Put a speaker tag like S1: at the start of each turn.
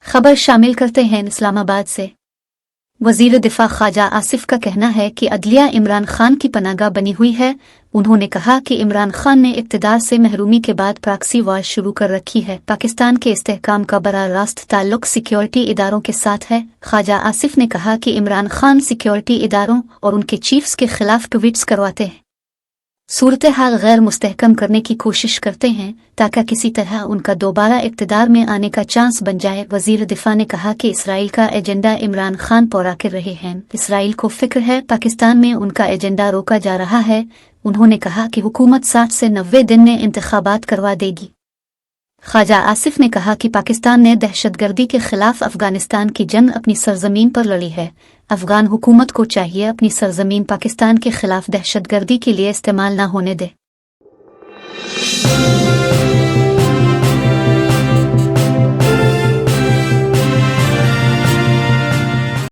S1: खबर शामिल करते हैं इस्लामाबाद से। वजीर दिफा ख्वाजा आसिफ का कहना है कि अदलिया इमरान खान की पनागा बनी हुई है। उन्होंने कहा कि इमरान खान ने इक़्तिदार से महरूमी के बाद प्रॉक्सी वॉर शुरू कर रखी है। पाकिस्तान के इस्तेहकाम का बराह रास्त ताल्लुक सिक्योरिटी इदारों के साथ है। ख्वाजा आसिफ ने कहा कि इमरान खान सिक्योरिटी इदारों और उनके चीफ्स के खिलाफ ट्वीट्स करवाते हैं, सूरत हाल गैर मुस्तहकम करने की कोशिश करते हैं ताकि किसी तरह उनका दोबारा इक़्तिदार में आने का चांस बन जाए। वजीर दिफा ने कहा कि इसराइल का एजेंडा इमरान खान पूरा कर रहे हैं। इसराइल को फिक्र है पाकिस्तान में उनका एजेंडा रोका जा रहा है। उन्होंने कहा कि हुकूमत 60 से 90 दिन में इंतखाबात करवा देगी। ख्वाजा आसिफ ने कहा कि पाकिस्तान ने दहशतगर्दी के खिलाफ अफगानिस्तान की जंग अपनी सरजमीन पर लड़ी है। अफगान हुकूमत को चाहिए अपनी सरजमीन पाकिस्तान के खिलाफ दहशतगर्दी के लिए इस्तेमाल न होने दे।